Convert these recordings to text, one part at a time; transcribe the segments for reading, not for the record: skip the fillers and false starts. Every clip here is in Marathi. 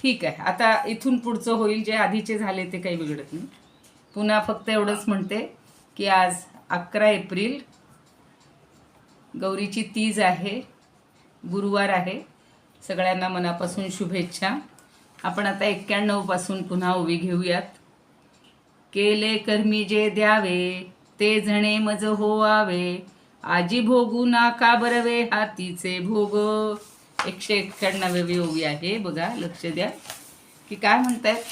ठीक आहे. आता इथून पुढचं होईल, जे आधीचे झाले ते काही बिघडत नाही. पुन्हा फक्त एवढंच म्हणते की आज 11 एप्रिल, गौरीची तीज आहे, गुरुवार आहे. सगळ्यांना मनापासून शुभेच्छा. आपण आता 91 पासून पुन्हा उभी घेऊयात. केले कर्मी जे द्यावे, ते जणे मज होवावे, आजी भोगू नाका बरवे हातीचे भोग. 191वी ओवी आहे. बघा, लक्ष द्या की काय म्हणतायत.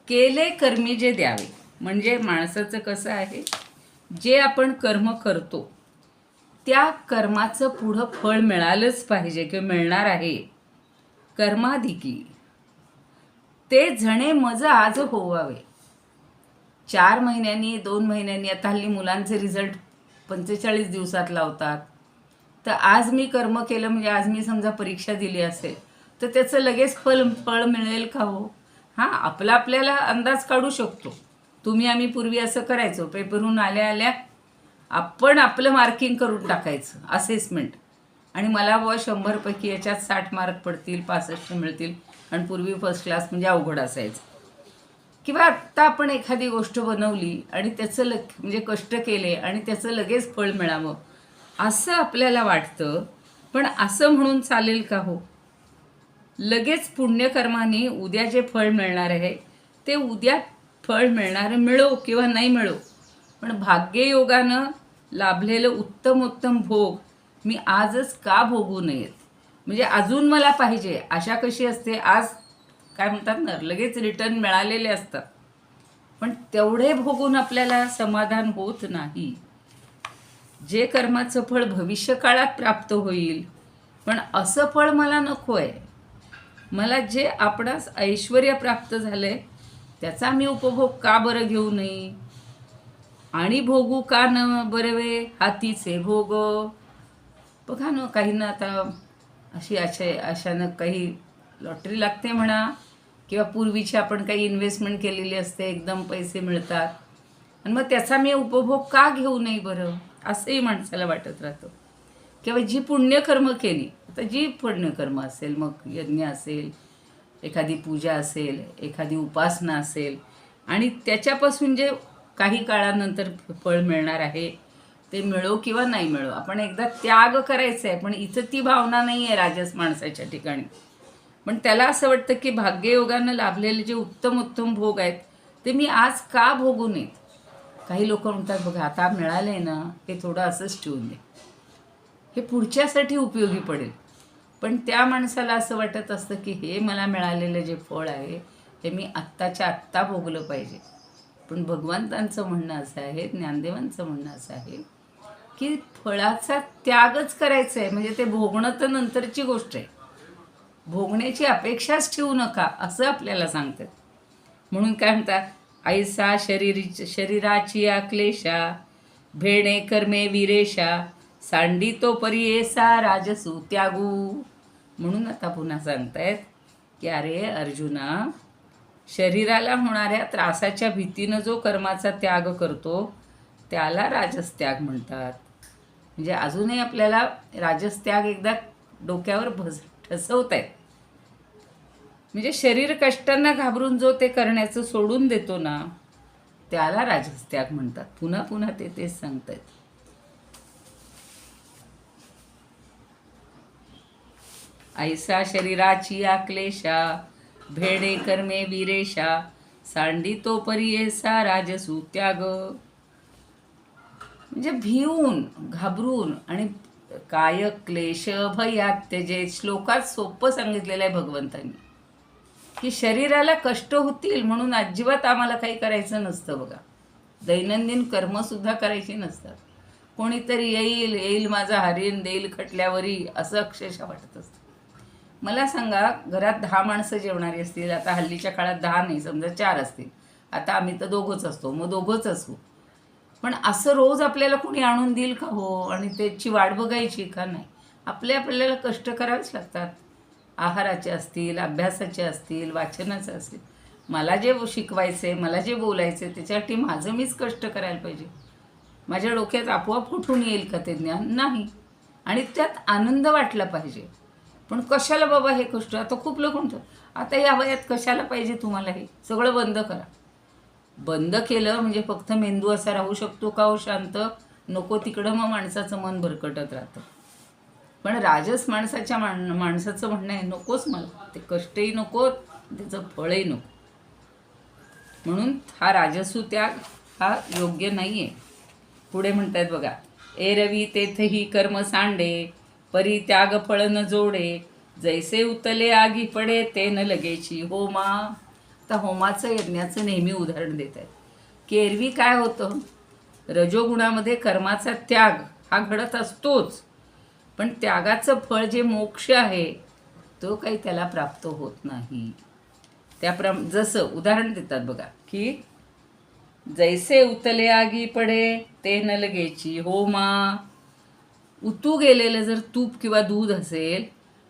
केले कर्मी जे द्यावे, म्हणजे माणसाचं कसं आहे, जे आपण कर्म करतो त्या कर्माचं पुढं फळ मिळालंच पाहिजे किंवा मिळणार आहे. कर्माधिकी ते जणे मज आज होवावे. 4 महिन्यांनी 2 महिन्यांनी, आता हल्ली मुलांचे रिझल्ट 45 दिवसात लावतात. तर आज मी कर्म केलं म्हणजे आज मी समजा परीक्षा दिली असेल तर त्याचं लगेच फळ मिळेल का हो? हां, आपल्याला अंदाज काढू शकतो. तुम्ही आम्ही पूर्वी असं करायचो, पेपरहून आल्या आपण आपलं मार्किंग करून टाकायचं, असेसमेंट. आणि मला 100 पैकी याच्यात 60 मार्क पडतील, 65 मिळतील. आणि पूर्वी फर्स्ट क्लास म्हणजे अवघड असायचं. किंवा आत्ता आपण एखादी गोष्ट बनवली आणि त्याचं म्हणजे कष्ट केले आणि त्याचं लगेच फळ मिळावं असं आपल्याला वाटतं. पण असं म्हणून चालेल का हो? लगेच पुण्यकर्माने उद्या जे फळ मिळणार आहे ते उद्या फळ मिळणारं मिळो किंवा नाही मिळो, पण भाग्ययोगानं लाभलेलं उत्तम भोग मी आजच का भोगू नयेत? म्हणजे अजून मला पाहिजे. आशा कशी असते, आज काय म्हणतात ना, लगेच रिटर्न मिळालेले असतात, पण तेवढे भोगून आपल्याला समाधान होत नाही. जे कर्माचं फळ भविष्यकाळात प्राप्त होईल, पण असं फळ मला नको आहे. मला जे आपणास ऐश्वर्य प्राप्त झालंय त्याचा मी उपभोग का बरं घेऊ नये? आणि भोगू का न बरवे हातीचे भोग. बघा ना, काहींना आता अशानं काही लॉटरी लागते म्हणा, किंवा पूर्वीची आपण काही इन्व्हेस्टमेंट केलेली असते, एकदम पैसे मिळतात, आणि मग त्याचा मी उपभोग का घेऊ नये बरं, असंही माणसाला वाटत राहतं. किंवा जी पुण्यकर्म केली, आता जी पुण्यकर्म असेल, मग यज्ञ असेल, एखादी पूजा असेल, एखादी उपासना असेल, आणि त्याच्यापासून जे काही काळानंतर फळ मिळणार आहे ते मिळो किंवा नाही मिळो, आपण एकदा त्याग करायचा आहे. पण इथं ती भावना नाही आहे राजस माणसाच्या ठिकाणी. पण त्याला असं वाटतं की भाग्ययोगानं लाभलेले जे उत्तम भोग आहेत ते मी आज का भोगू नयेत? काही लोक म्हणतात, बघा आता मिळालंय ना, हे थोडं असंच ठेवून दे, हे पुढच्यासाठी उपयोगी पडेल. पण त्या माणसाला असं वाटत असतं की हे मला मिळालेलं जे फळ आहे हे मी आत्ताच्या आत्ता भोगलं पाहिजे. पण भगवंतांचं म्हणणं असं आहे, ज्ञानदेवांचं म्हणणं असं आहे की फळाचा त्यागच करायचा आहे. म्हणजे ते भोगणं तर नंतरची गोष्ट आहे, भोगण्याची अपेक्षाच ठेवू नका असं आपल्याला सांगतात. म्हणून काय म्हणतात, ऐसा शरीराची आक्लेशा, भेणे कर्मे विरेशा, सांडी तो परियेसा राजसू त्यागू. म्हणून आता पुन्हा सांगतायत की अरे अर्जुना, शरीराला होणाऱ्या त्रासाच्या भीतीनं जो कर्माचा त्याग करतो त्याला राजस त्याग म्हणतात. म्हणजे अजूनही आपल्याला राजस त्याग एकदा डोक्यावर ठसवत आहेत. म्हणजे शरीर कष्टांना घाबरून जो ते करण्याचं सोडून देतो ना, त्याला राजस त्याग म्हणतात. पुन्हा पुन्हा तेच सांगतायत. ऐसा शरीराची आक्लेशा, भेडे कर्मे विरेशा, सांडी तो परियेसा राजसू त्याग. म्हणजे भिवून घाबरून आणि काय क्लेश भयात त्याचे श्लोकात सोपं सांगितलेलं आहे भगवंतांनी की शरीराला कष्ट होतील म्हणून अजिबात आम्हाला काही करायचं नसतं. बघा, दैनंदिन कर्मसुद्धा करायची नसतात. कोणीतरी येईल माझा हरीण देईल खटल्यावरी, असं अक्षरशः वाटत असतं. मला सांगा, घरात 10 माणसं जेवणारी असतील, आता हल्लीच्या काळात 10 नाही, समजा 4 असतील, आता आम्ही तर दोघंच असतो, मग दोघंच असू. पण असं रोज आपल्याला कोणी आणून देईल का हो? आणि त्याची वाट बघायची का? नाही. आपल्याला कष्ट करावेच लागतात. आहाराचे असतील, अभ्यासाचे असतील, वाचनाचे असतील. मला जे शिकवायचे, मला जे बोलायचे त्याच्यासाठी माझं मीच कष्ट करायला पाहिजे. माझ्या डोक्यात आपोआप कुठून येईल का ते ज्ञान? नाही. आणि त्यात आनंद वाटला पाहिजे. पण कशाला बाबा हे कष्ट? आता खूप लोक म्हणतात, आता या वयात कशाला पाहिजे तुम्हाला हे? सगळं बंद करा. बंद केलं म्हणजे फक्त मेंदू असा राहू शकतो का हो शांत? नको तिकडं मग माणसाचं मन भरकटत राहतं. पण राजस माणसाचं म्हणणं आहे, नकोच मला ते, कष्टही नको, त्याचं फळही नको. म्हणून हा राजसू त्याग हा योग्य नाही आहे. पुढे म्हणतात बघा, एरवी तेथही कर्म सांडे, परी त्याग फळ न जोडे, जैसे उतले आगी पडे ते न लगेची होमा. आता होमाचं यज्ञाचं नेहमी उदाहरण देत आहेत की एरवी काय होतं, रजोगुणामध्ये कर्माचा त्याग हा घडत असतोच, पण त्यागाचं फळ जे मोक्ष आहे तो काही त्याला प्राप्त होत नाही. जसं उदाहरण देतात बघा की जैसे उतले आगी पडे ते न लगेची होमा. उतू गेलेलं जर तूप किंवा दूध असेल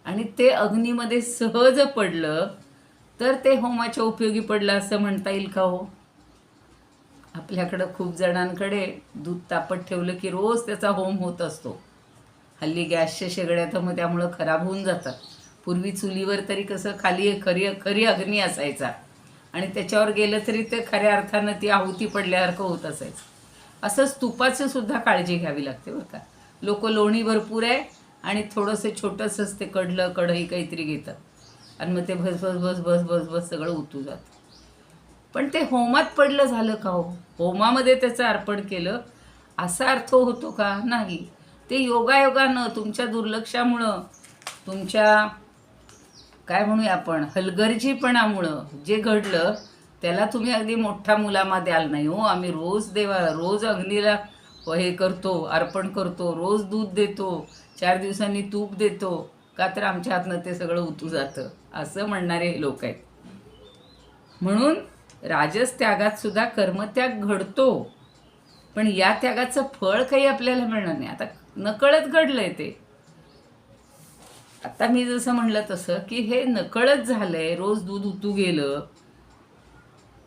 आणि ते अग्नीमध्ये सहज पडलं तर ते होमाच्या उपयोगी पडलं असं म्हणता येईल का हो? आपल्याकडं खूप जणांकडे दूध तापत ठेवलं की रोज त्याचा होम होत असतो. हल्ली गॅसच्या शेगड्या तर मग त्यामुळं खराब होऊन जातात. पूर्वी चुलीवर तरी कसं खाली खरी अग्नी असायचा आणि त्याच्यावर गेलं तरी ते खऱ्या अर्थानं ती आहुती पडल्यासारखं होत असायचं. असंच तुपाचं सुद्धा काळजी घ्यावी लागते बरं का. लोक लोणी भरपूर आहे आणि थोडंसं छोटंसंच ते कढई काहीतरी घेतात आणि मग ते भस भस भस भस भस भस सगळं उतू जातं. पण ते होमात पडलं झालं का हो? होमामध्ये त्याचं अर्पण केलं असा अर्थ होतो का? नाही. ते योगायोगानं तुमच्या दुर्लक्षामुळं, तुमच्या काय म्हणूया आपण हलगर्जीपणामुळं जे घडलं त्याला तुम्ही अगदी मोठा मुलामा द्याल नाही हो. आम्ही रोज अग्नीला हे करतो, अर्पण करतो, रोज दूध देतो, 4 दिवसांनी तूप देतो का तर आमच्या हातनं ते सगळं उतू जातं असं म्हणणारे लोक आहेत. म्हणून राजस त्यागात सुद्धा कर्मत्याग घडतो, पण या त्यागाचं फळ काही आपल्याला मिळणार नाही. आता नकळत घडलंय ते. आता मी जसं म्हणलं तसं की हे नकळत झालंय, रोज दूध उतू गेलं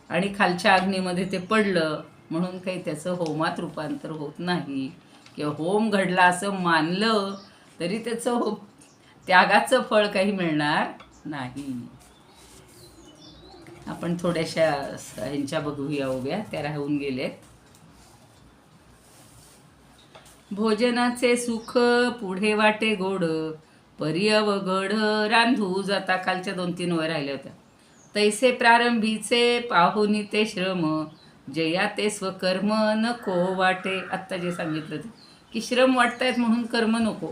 आणि खालच्या अग्नीमध्ये ते पडलं म्हणून काही त्याचं होमात रूपांतर होत नाही. किंवा होम घडला असं मानलं तरी त्याचं त्यागाचं फळ काही मिळणार नाही. आपण थोड्याशा ह्यांच्या बघूया उभ्या, त्या राहून गेलेत. भोजनाचे सुख पुढे वाटे गोड, परी अवघड रांधू जाता. खालच्या 2-3 ओळी राहिल्या होत्या. तैसे प्रारंभीचे पाहुनी ते श्रम, जया ते स्वकर्म नको वाटे. आत्ता जे सांगितलं ते की श्रम वाटतायत म्हणून कर्म नको.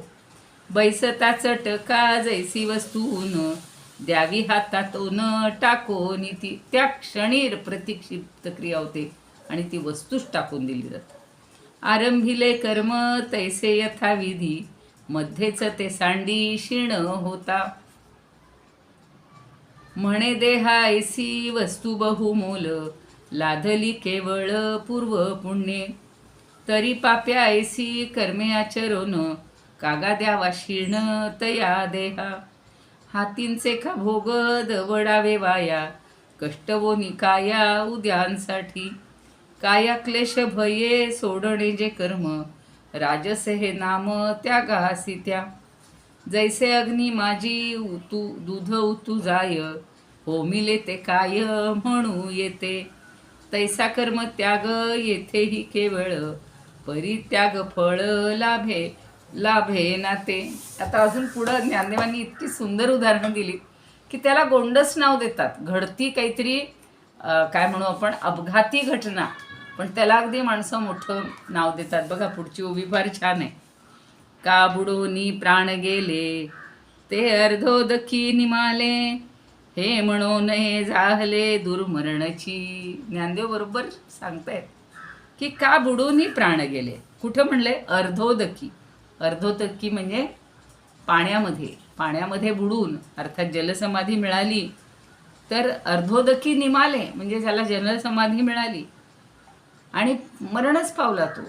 बैसता चटका जैसी वस्तून, द्यावी हातातून टाको नीती. त्या क्षणी प्रतीक्षित क्रिया होते आणि ती वस्तूच टाकून दिली जाते. आरंभिले कर्म तैसे यथाविधी, मध्येच ते सांडी क्षीण होता. म्हणे देहा ऐसी वस्तू बहुमोल, लाधली केवळ पूर्व पुण्ये. तरी पाप्या ऐसी कर्मे आचरून, कागा द्यावा क्षीण तया देहा. हातींचे का भोग दवडावे वाया, कष्टवोनी काया उद्यांसाठी. काया क्लेश भये सोडणे जे कर्म, राजस हे नाम त्यागासी त्या. जैसे अग्नी माझी दूध उतू जाय, होमिले ते काय म्हणू येते. तैसा कर्म त्याग येथेही केवळ, परित्याग फळ लाभे ना ते. आता अजून पुढं ज्ञानदेवांनी इतकी सुंदर उदाहरणं दिली की त्याला गोंडस नाव देतात. घडती काहीतरी काय म्हणू आपण अपघाती घटना, पण त्याला अगदी माणसं मोठं नाव देतात. बघा पुढची उभी फार छान आहे. का बुडोनी प्राण गेले, ते अर्धोदकी निमाले, हे म्हणो नये जाहले दुर्मरणची. ज्ञानदेव बरोबर सांगतायत की का बुडोनी प्राण गेले. कुठं म्हणले? अर्धोदकी. अर्धोदकी म्हणजे पाण्यामध्ये बुडून, अर्थात जलसमाधी मिळाली तर अर्धोदकी निमाले म्हणजे ज्याला जलसमाधी मिळाली आणि मरणच पावला तो.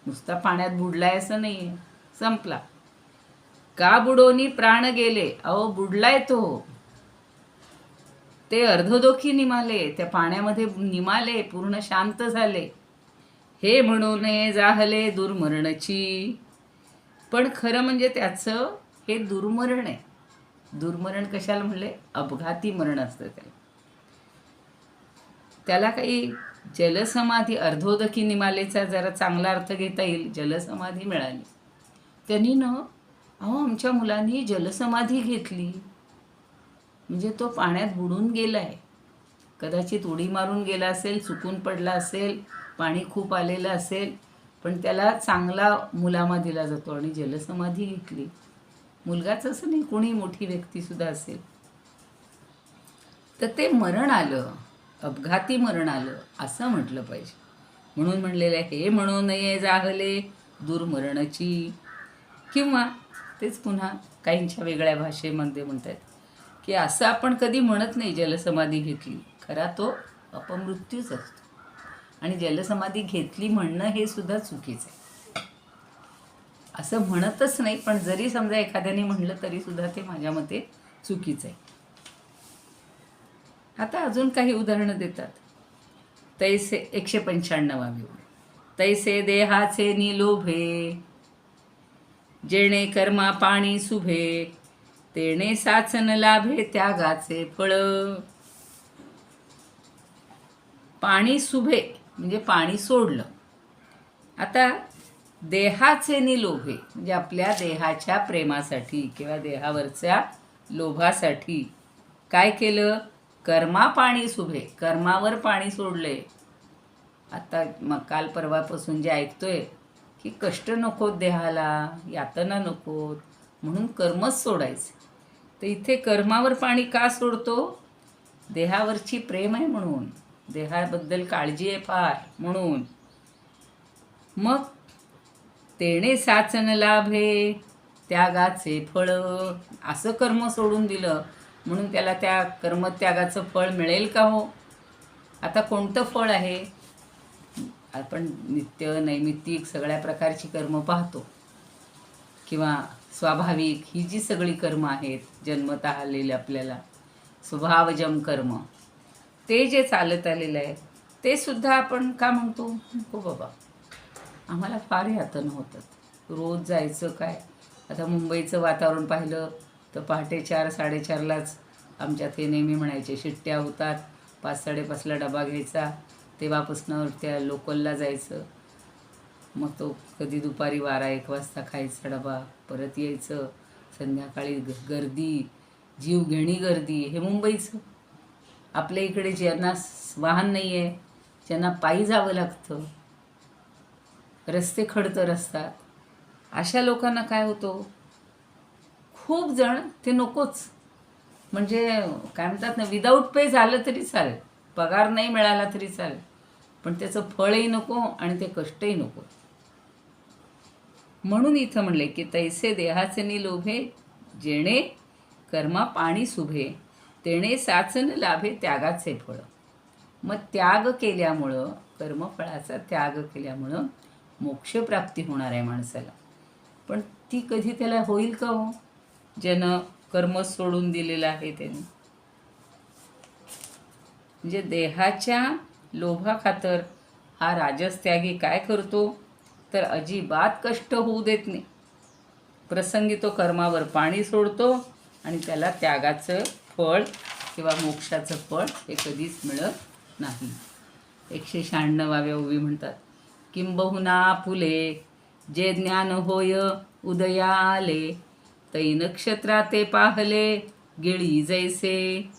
नुसता पाण्यात बुडलाय असं नाही, संपला. का बुडोनी प्राण गेले, अहो बुडलाय तो. ते अर्धोदोखी निमाले, त्या पाण्यामध्ये निमाले, पूर्ण शांत झाले. हे म्हणू नये जाहले दुर्मरणची. पण खरं म्हणजे त्याचं हे दुर्मरण आहे. दुर्मरण कशाला म्हणले? अपघाती मरण असतं त्याला. त्याला काही जलसमाधी, अर्धोदकी निमालेचा जरा चांगला अर्थ घेता येईल. जलसमाधी मिळाली. त्यांनी आमच्या मुलांनी जलसमाधी घेतली. म्हणजे तो पाण्यात बुडून गेलाय. कदाचित उडी मारून गेला असेल, चुकून पडला असेल, पाणी खूप आलेलं असेल, पण त्याला चांगला मुलामा दिला जातो आणि जलसमाधी घेतली. मुलगाच असं नाही, कोणी मोठी व्यक्तीसुद्धा असेल. तर ते मरण आलं, अपघाती मरण आलं असं म्हटलं पाहिजे. म्हणून म्हणलेलं आहे, हे म्हणू नये जाहले दुर्मरणची. किंवा तेच पुन्हा काहींच्या वेगळ्या भाषेमध्ये म्हणतात की असं आपण कधी म्हणत नाही जलसमाधी घेतली. खरा तो अपमृत्यूच असतो. आणि जलसमाधी घेतली म्हणणं हे सुद्धा चुकीचं आहे. असं म्हणतच नाही, पण जरी समजा एखाद्याने म्हणलं तरी सुद्धा ते माझ्या मते चुकीचं आहे. आता अजून काही उदाहरणं देतात. तैसे 195 तैसे देहाचे निलोभे, जेणे कर्मा पाणी सुभे, तेणे साचन लाभे त्यागाचे फळ. पाणी सुभे म्हणजे पाणी सोडलं. आता देहाचे निलोभे म्हणजे आपल्या देहाच्या प्रेमासाठी किंवा देहावरच्या लोभासाठी काय केलं? कर्मा पाणी सुभे, कर्मावर पाणी सोडले. आता मग काल परवापासून जे ऐकतोय की कष्ट नकोत देहाला, यातना नकोत, म्हणून कर्मच सोडायचे. तर इथे कर्मावर पाणी का सोडतो? देहावरची प्रेम आहे म्हणून, देहाबद्दल काळजी आहे फार म्हणून. मग तेणे साचन लाभे त्यागाचे फळ, असं कर्म सोडून दिलं म्हणून त्याला त्या कर्मत्यागाचं फळ मिळेल का हो? आता कोणतं फळ आहे? आपण नित्य नैमित्तिक सगळ्या प्रकारची कर्म पाहतो, किंवा स्वाभाविक ही जी सगळी कर्म आहेत जन्मतः आलेले आपल्याला स्वभावजम कर्म, ते जे चालत आलेलं आहे ते सुद्धा आपण का म्हणतो? हो बाबा, आम्हाला फार यातना होतात, रोज जायचं काय. आता मुंबईचं वातावरण पाहिलं तर पहाटे 4-4:30लाच आमच्यात हे नेहमी म्हणायचे शिट्ट्या होतात. 5-5:30ला डबा घ्यायचा, तेव्हापासनं त्या लोकलला जायचं. मग तो कधी दुपारी 12-1 वाजता खायचा डबा, परत यायचं. संध्याकाळी गर्दी, जीवघेणी गर्दी. हे मुंबईचं. आपल्या इकडे ज्यांना वाहन नाही आहे, ज्यांना पायी जावं लागतं, रस्ते खडतर असतात, अशा लोकांना काय होतं? खूप जण ते नकोच, म्हणजे काय म्हणतात ना, विदाऊट पे झालं तरी चालेल, पगार नाही मिळाला तरी चालेल, पण त्याचं फळही नको आणि ते कष्टही नको. म्हणून इथं म्हणले की तैसे देहाचे निलोभे, जेणे कर्मा पाणी सुभे, तेणे साचन लाभे त्यागाचे फळ. मग त्याग केल्यामुळं, कर्मफळाचा त्याग केल्यामुळं मोक्षप्राप्ती होणार आहे माणसाला. पण ती कधी त्याला होईल का हो? ज्यानं कर्म सोडून दिलेलं आहे त्याने. म्हणजे देहाच्या लोभाखातर हा राजस त्यागी काय करतो? तर अजिबात कष्ट होऊ देत नाही. प्रसंगी तो कर्मावर पाणी सोडतो आणि त्याला त्यागाचं फळ किंवा मोक्षाचं फळ हे कधीच मिळत नाही. 196 ओवी म्हणतात, किंबहुना फुले जे ज्ञान होय उदया आले, तै नक्षत्रा ते पाहले गिळी जैसे.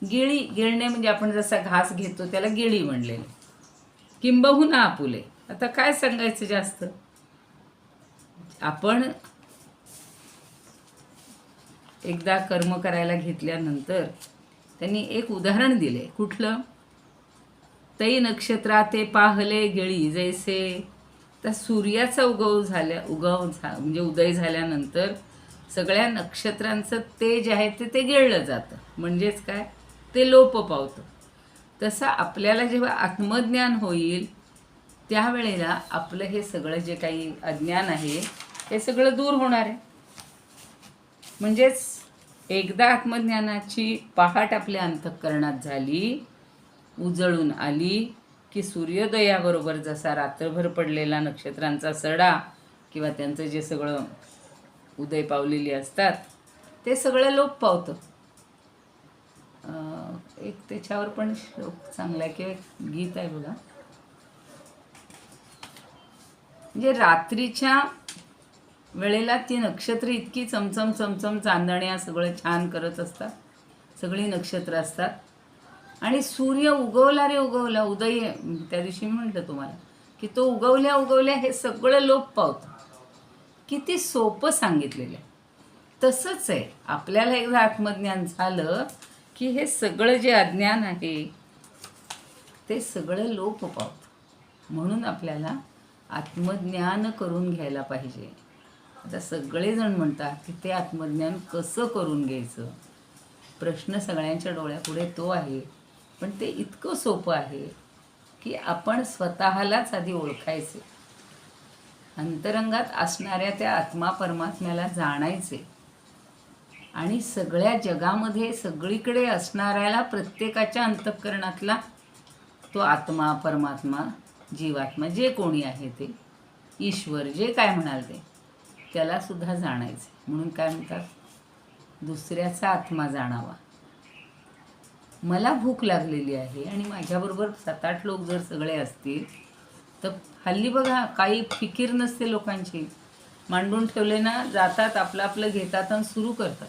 गिळणे म्हणजे आपण जसा घास घेतो त्याला गिळी म्हणलेलं. किंबहुना आपुले, आता काय सांगायचं जास्त. आपण एकदा कर्म करायला घेतल्यानंतर त्यांनी एक उदाहरण दिले. कुठलं? तै नक्षत्रा ते पाहले गिळी जैसे. तर सूर्याचा म्हणजे उदय झाल्यानंतर सगळ्या नक्षत्रांचं तेज आहे ते गिळलं जातं, म्हणजेच काय, ते लोप पावतं. तसं आपल्याला जेव्हा आत्मज्ञान होईल त्यावेळेला आपलं हे सगळं जे काही अज्ञान आहे ते सगळं दूर होणार आहे. म्हणजेच एकदा आत्मज्ञानाची पहाट आपल्या अंतःकरणात झाली, उजळून आली, की सूर्योदयाबरोबर जसा रात्रभर पडलेला नक्षत्रांचा सडा किंवा त्यांचं जे सगळं उदय पावलेली असतात ते सगळं लोप पावतं. एक त्याच्यावर पण श्लोक चांगला आहे किंवा गीत आहे बघा. म्हणजे रात्रीच्या वेळेला ती नक्षत्र इतकी चमचम चमचम चांदण्या सगळं छान करत असतात, सगळी नक्षत्र असतात, आणि सूर्य उगवला रे उगवला, उदय त्या दिवशी मी म्हटलं तुम्हाला की तो उगवल्या उगवल्या हे सगळं लोप पावतं. किती सोपं सांगितलेलं आहे. तसंच आहे, आपल्याला एकदा आत्मज्ञान झालं की हे सगळं जे अज्ञान आहे ते सगळं लोप पावतं. म्हणून आपल्याला आत्मज्ञान करून घ्यायला पाहिजे. आता सगळेजण म्हणतात की ते आत्मज्ञान कसं करून घ्यायचं. प्रश्न सगळ्यांच्या डोळ्यापुढे तो आहे, पण ते इतकं सोपं आहे की आपण स्वतःलाच आधी ओळखायचे, अंतरंगात असणाऱ्या त्या आत्मा परमात्म्याला जाणायचे, आणि सगळ्या जगामध्ये सगळीकडे असणाऱ्याला प्रत्येकाच्या अंतःकरणातला तो आत्मा परमात्मा जीवात्मा जे कोणी आहे ते ईश्वर जे काय म्हणाल ते त्याला सुद्धा जाणायचे. म्हणून काय म्हणतात, दुसऱ्याचा आत्मा जाणावा. मला भूक लागलेली आहे आणि माझ्याबरोबर 7-8 लोक जर सगळे असतील तर हल्ली बघा काही फिकीर नसते लोकांची, मांडून ठेवले ना जातात, आपलं आपलं घेतात आणि सुरू करतात.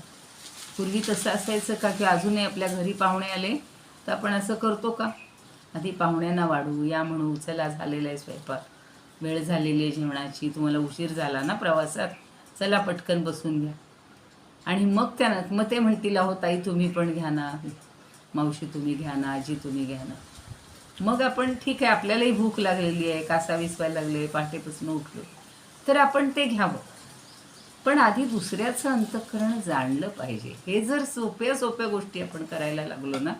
पूर्वी तसं असायचं का की अजूनही आपल्या घरी पाहुणे आले तर आपण असं करतो का, आधी पाहुण्यांना वाढू या म्हणू, चला झालेला आहे स्वयंपाक, वेळ झालेली आहे जेवणाची, तुम्हाला उशीर झाला ना प्रवासात, चला पटकन बसून घ्या. आणि मग मग ते म्हणतील अहो ताई तुम्ही पण घ्या ना, मावशी तुम्ही घ्या ना, आजी तुम्ही घ्या ना. मग आपण ठीक आहे, आपल्यालाही भूक लागलेली आहे, कासा विसवायला लागले, पहाटेपासून उठलो, तर आपण ते घ्यावं. पण आधी दुसऱ्याचं अंतःकरण जाणलं पाहिजे. हे जर सोप्या सोप्या गोष्टी आपण करायला लागलो ना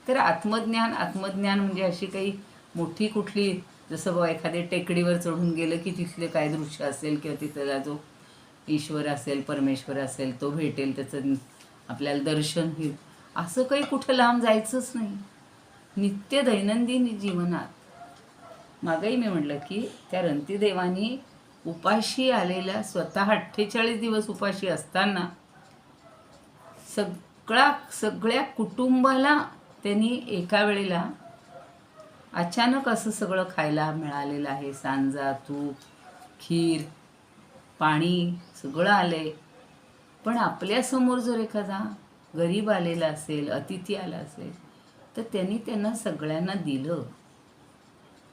तर आत्मज्ञान म्हणजे अशी काही मोठी कुठली, जसं बघा एखाद्या टेकडीवर चढून गेलं की तिथले काय दृश्य असेल किंवा तिथला जो ईश्वर असेल परमेश्वर असेल तो भेटेल, त्याचं आपल्याला दर्शन होईल, असं काही कुठं लांब जायचंच नाही. नित्य दैनंदिन जीवनात मागही मी म्हटलं की त्या रंतीदेवानी उपाशी आलेल्या, स्वतः 48 दिवस उपाशी असताना सगळ्या कुटुंबाला त्यांनी एका वेळेला अचानक असं सगळं खायला मिळालेलं आहे. सांजा, तूप, खीर, पाणी सगळं आलंय. पण आपल्यासमोर जर एखादा गरीब आलेला असेल, अतिथी आला असेल, तर त्यांना सगळ्यांना दिलं.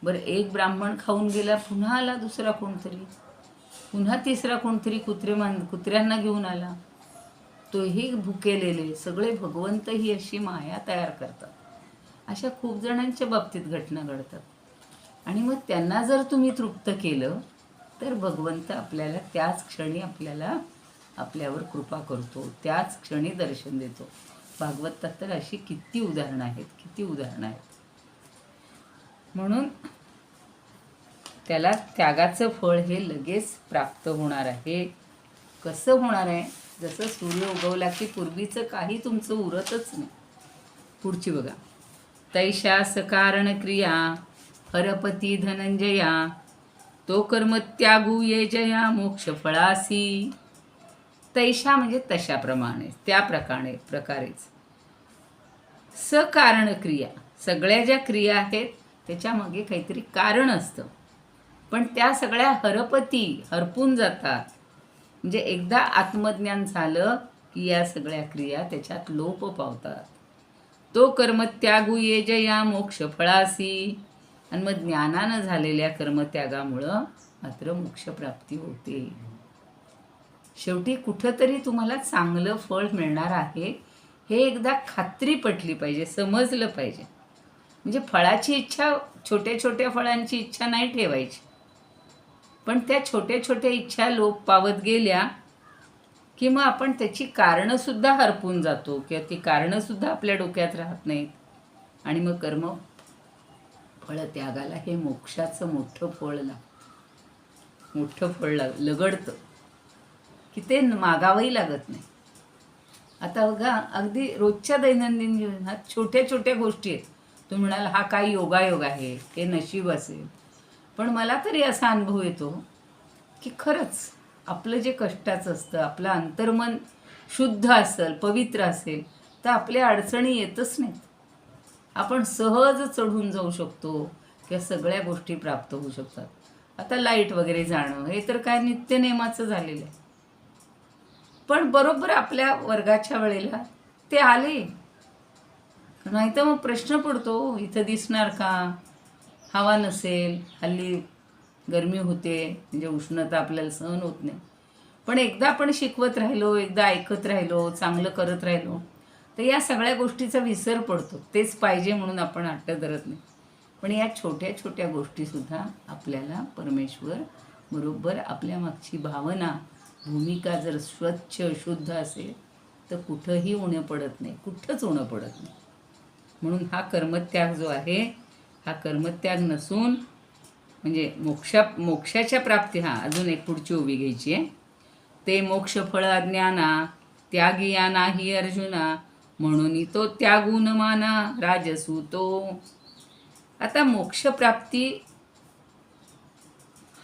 बरं, एक ब्राह्मण खाऊन गेला, पुन्हा आला दुसरा कोणतरी, पुन्हा तिसरा कोणतरी कुत्र्यांना घेऊन आला, तोही भुकेलेले. सगळे भगवंत ही अशी माया तयार करतात. अशा खूप जणांच्या बाबतीत घटना घडतात. आणि मग त्यांना जर तुम्ही तृप्त केलं तर भगवंत आपल्याला त्याच क्षणी आपल्यावर कृपा करतो, त्याच क्षणी दर्शन देतो. भागवतात तर अशी किती उदाहरणं आहेत. म्हणून त्याला त्यागाचं फळ हे लगेच प्राप्त होणार आहे. कसं होणार आहे, जसं सूर्य उगवला की पूर्वीचं काही तुमचं उरतच नाही. पुढची बघा, तैशा सकारण क्रिया हरपती धनंजया, तो कर्म त्यागू ये जया मोक्ष फळासी. तैशा म्हणजे तशाप्रमाणे, त्या प्रकारेच. सकारण क्रिया, सगळ्या ज्या क्रिया आहेत त्याच्यामागे काहीतरी कारण असतं, पण त्या सगळ्या हरपून जातात. म्हणजे एकदा आत्मज्ञान झालं की या सगळ्या क्रिया त्याच्यात लोप पावतात. तो कर्म त्यागू ये जया मोक्ष फळासी. आणि मग ज्ञानानं झालेल्या कर्मत्यागामुळं मात्र मोक्षप्राप्ती होते. शेवटी कुठंतरी तुम्हाला चांगलं फळ मिळणार आहे हे एकदा खात्री पटली पाहिजे, समजलं पाहिजे. म्हणजे फळाची इच्छा, छोट्या छोट्या फळांची इच्छा नाही ठेवायची, पण त्या छोट्या छोट्या इच्छा लोप पावत गेल्या की मग आपण त्याची कारणंसुद्धा हरपून जातो किंवा ती कारणंसुद्धा आपल्या डोक्यात राहत नाहीत. आणि मग फळ त्यागाला हे मोक्षाचं मोठं फळ लगडतं की ते मागावंही लागत नाही. आता बघा, अगदी रोजच्या दैनंदिन जीवनात छोट्या छोट्या गोष्टी आहेत. तुम्ही म्हणाल हा काय योगायोग आहे, हे नशीब असेल. पण मला तरी असा अनुभव येतो की खरंच आपलं जे कष्टाचं असतं, आपलं अंतर्मन शुद्ध असेल, पवित्र असेल, तर आपल्या अडचणी येतच नाहीत. आपण सहज चढून जाऊ शकतो किंवा सगळ्या गोष्टी प्राप्त होऊ शकतात. आता लाईट वगैरे जाणं हे तर काय नित्यनेमाचं झालेलं आहे. पण बरोबर आपल्या वर्गाच्या वेळेला ते आले, नाही तर मग प्रश्न पडतो, इथं दिसणार का? हवा नसेल, हल्ली गरमी होते, म्हणजे उष्णता आपल्याला सहन होत नाही. पण एकदा आपण शिकवत राहिलो, एकदा ऐकत राहिलो, चांगलं करत राहिलो, तर या सगळ्या गोष्टीचा विसर पडतो. तेच पाहिजे म्हणून आपण हट्ट धरत नाही. पण या छोट्या छोट्या गोष्टीसुद्धा आपल्याला परमेश्वर बरोबर आपल्या मागची भावना, भूमिका जर स्वच्छ शुद्ध असेल तर कुठंही उणं पडत नाही, कुठंच उणं पडत नाही. म्हणून हा कर्मत्याग जो आहे, हा कर्मत्याग नसून म्हणजे मोक्षाच्या प्राप्ती. हा अजून एक पुढची ओवी घ्यायची आहे. ते मोक्षफळ अज्ञाना त्यागिया नाही अर्जुना, म्हणून तो त्यागून माना राजसू तो. आता मोक्षप्राप्ती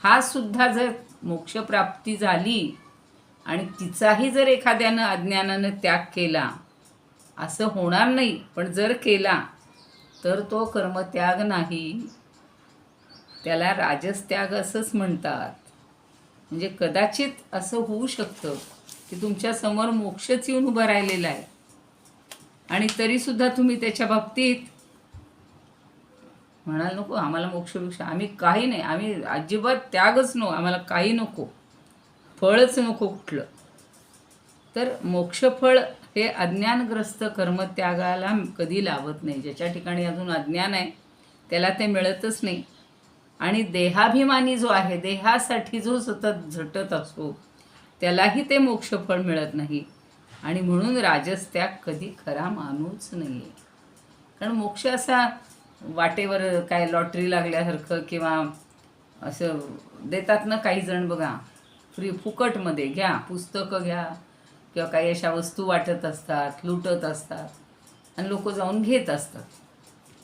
हा सुद्धा जर मोक्षप्राप्ती झाली आणि तिचाही जर एखाद्यानं अज्ञानानं त्याग केला, असं होणार नाही, पण जर केला तर तो कर्मत्याग नाही, त्याला राजसत्याग असंच म्हणतात. म्हणजे कदाचित असं होऊ शकतं की तुमच्यासमोर मोक्षच येऊन उभं राहिलेला आहे आणि तरीसुद्धा तुम्ही त्याच्या बाबतीत म्हणाल नको आम्हाला मोक्षपेक्षा, आम्ही काही नाही, आम्ही अजिबात त्यागच नको, आम्हाला काही नको, फळच नको कुठलं. तर मोक्षफळ हे अज्ञानग्रस्त कर्मत्यागाला कधी लावत नाही. ज्याच्या ठिकाणी अजून अज्ञान आहे त्याला ते मिळतच नाही. आणि देहाभिमानी जो आहे, देहासाठी जो सतत झटत असतो, त्यालाही ते मोक्षफळ मिळत नाही. आणि म्हणून राजसत्याग कधी खरा मानूच नाही. कारण मोक्ष असा वाटेवर काय लॉटरी लागल्यासारखं किंवा असं देतात ना काही जण, बघा फ्री फुकटमध्ये घ्या, पुस्तकं घ्या किंवा काही अशा वस्तू वाटत असतात, लुटत असतात आणि लोक जाऊन घेत असतात.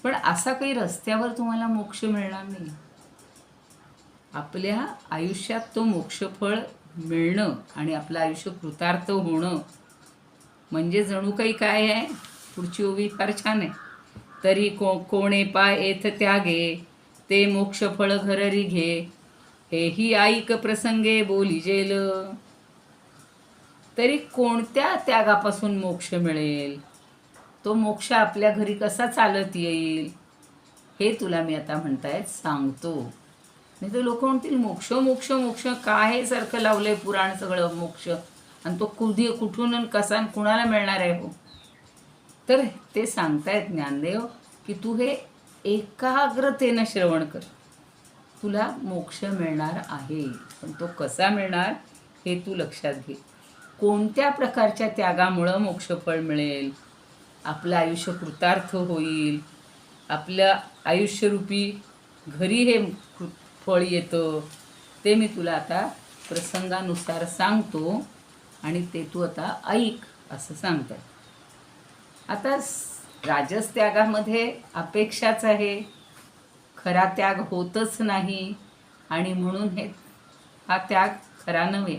पण असा काही रस्त्यावर तुम्हाला मोक्ष मिळणार नाही. आपल्या आयुष्यात तो मोक्षफळ मिळणं आणि आपलं आयुष्य कृतार्थ होणं म्हणजे जणू काही काय आहे. पुढची ओवी फार छान आहे. तरी कोणे पाय येथ त्यागे, ते मोक्षफळ घररी घे, हेही ऐक प्रसंगे बोलिजेल. तरी कोणत्या त्यागापासून मोक्ष मिळेल, तो मोक्ष आपल्या घरी कसा चालत येईल, हे तुला मी आता म्हणतायत सांगतो. नाही तर लोक म्हणतील मोक्ष मोक्ष मोक्ष काय हे सारखं लावलंय पुराण सगळं मोक्ष, आणि तो कुठून आणि कसा आणि कुणाला मिळणार आहे हो. तर ते सांगतायत ज्ञानदेव की तू हे एकाग्रतेनं श्रवण कर, तुला मोक्ष मिळणार आहे. पण तो कसा मिळणार हे तू लक्षात घे. कोणत्या प्रकारच्या त्यागामुळं मोक्षफळ मिळेल, आपलं आयुष्य कृतार्थ होईल, आपल्या आयुष्यरूपी घरी हे फळ येतं, ते मी तुला आता प्रसंगानुसार सांगतो आणि ते तू आता ऐक असं सांगतात. आता राजस त्यागामध्ये अपेक्षाच आहे, खरा त्याग होतच नाही आणि म्हणून हा त्याग खरा नव्हे.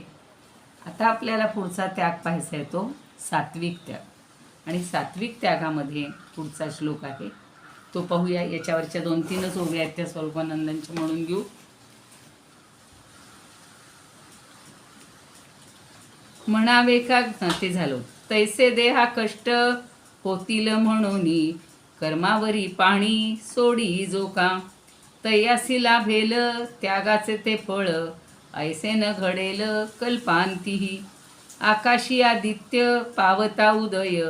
आता आपल्याला पुढचा त्याग पाहायचा आहे तो सात्विक त्याग. आणि सात्विक त्यागामध्ये पुढचा श्लोक आहे तो पाहूया. याच्यावरच्या 2-3च ओव्या आहेत त्या स्वरूपानंदांच्या म्हणून घेऊ. म्हणावे का ते झालं. तैसे देहा कष्ट होतील म्हणूनी, कर्मावरी पाणी सोडी जो का, तयासी लाभेल त्यागाचे ते फळ, ऐसे न घडेल कल्पांतीही. आकाशी आदित्य पावता उदय,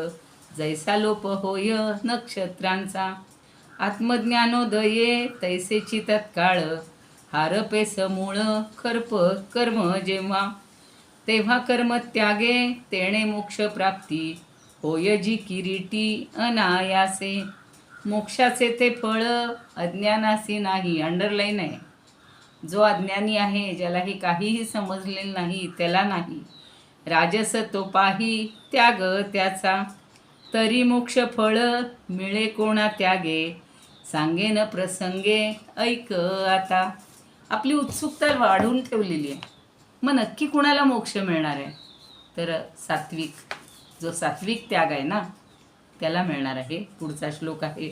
जैसा लोप होय नक्षत्रांचा, आत्मज्ञानोदये तैसेची तत्काळ, हारपे समूळ खर्प कर्म जेव्हा, तेव्हा कर्म त्यागे तेणे मोक्ष प्राप्ती, होय जी किरीटी अनायासे. मोक्षाचे ते फळ अज्ञानासी नाही. अंडरलाईन आहे. जो अज्ञानी आहे, ज्याला हे काहीही समजलेलं नाही, त्याला नाही. राजस तो पाही त्याग त्याचा, तरी मोक्ष फळ मिळे कोणा त्यागे, सांगेन प्रसंगे ऐक आता. आपली उत्सुकता वाढवून ठेवलेली आहे. मग नक्की कुणाला मोक्ष मिळणार आहे? तर सात्विक, जो सात्विक त्याग आहे ना त्याला मिळणार आहे. पुढचा श्लोक आहे,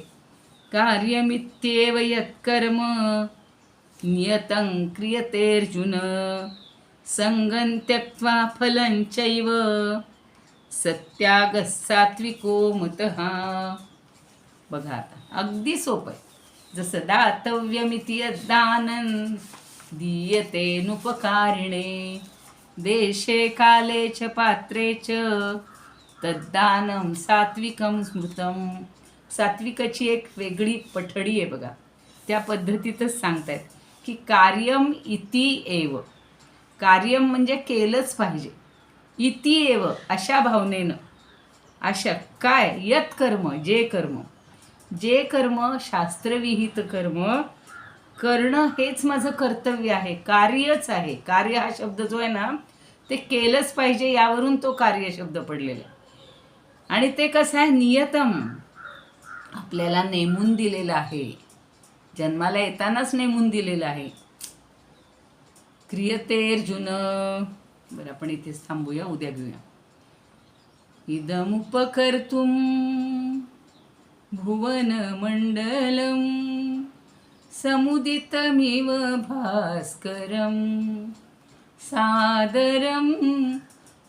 कार्यमित्येव यत्कर्म नियतं क्रियतेऽर्जुन, संगं त्यक्त्वा फलं चैव सत्यागः सात्विको मतः. बघा आता अगदी सोपं आहे. जसं दातव्यमिति यद्दानं दीयते नुपकारिणे, देशे काले च पात्रे च तद्दानं सात्विकं स्मृतं. सात्विकाची एक वेगळी पठडी आहे बघा. त्या पद्धतीतच सांगतायत की कार्यम इति एव, कार्यम म्हणजे केलंच पाहिजे, इति एव अशा भावनेनं, अशा काय यत कर्म, जे कर्म शास्त्रविहित कर्म करणं हेच माझं कर्तव्य आहे, कार्यच आहे. कार्य हा शब्द जो आहे ना ते केलंच पाहिजे, यावरून तो कार्य शब्द पडलेला आहे. आणि ते कसं आहे, नियतम, आपल्याला नेमून दिलेलं आहे, जन्माला येतानाच नेमून दिलेलं आहे. क्रियतेऽर्जुन. बरं आपण इथेच थांबूया, उद्या घेऊया. इदमुपकर्तुं भुवनमण्डलं समुदितमिव भास्करं, सादरं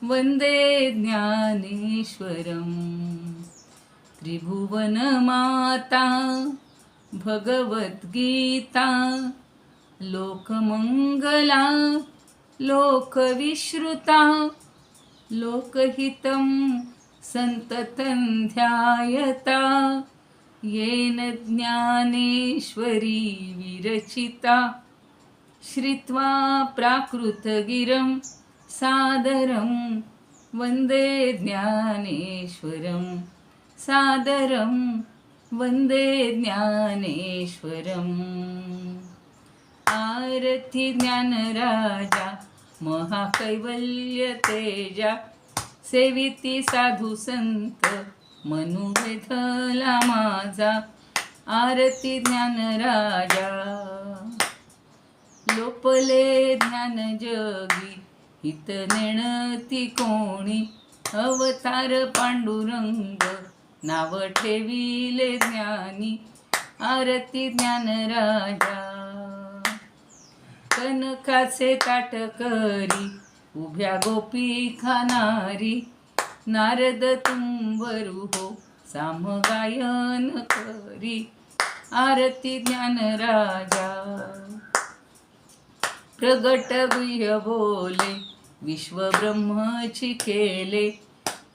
वन्दे ज्ञानेश्वरं. त्रिभुवनमाता भगवद्गीता, लोकमंगला लोकविश्रुता, लोकहितं संततं ध्यायता, येन ज्ञानेश्वरी विरचिता. श्रुत्वा प्राकृतगिरं सादरं वन्दे ज्ञानेश्वरं, सादरं वन्दे ज्ञानेश्वरम्. आरती ज्ञानराजा महाकैवल्य तेजा, सेविती साधू संत मनुवेधला माझा. आरती ज्ञानराजा, लोपले ज्ञान जगी हित नेणती कोणी, अवतार पांडुरंग नाव ठेविले ज्ञानी. आरती ज्ञानराजा, कनकाचे ताट करी उभ्या गोपी खानारी, नारद तुंबरू हो सामगायन करी. आरती ज्ञानराजा, प्रगट गुह्य बोले विश्वब्रह्मची केले,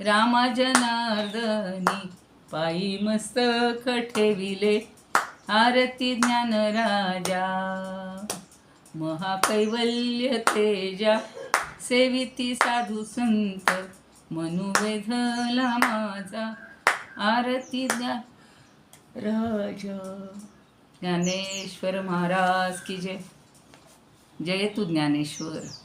रामा जनार्दनी पायी मस्तक ठेविले. आरती ज्ञानराजा, महाकैवल्य तेजा, सेविती साधू संत मनुवेधला माझा. आरती राजा. ज्ञानेश्वर महाराज की जय. जय तू ज्ञानेश्वर.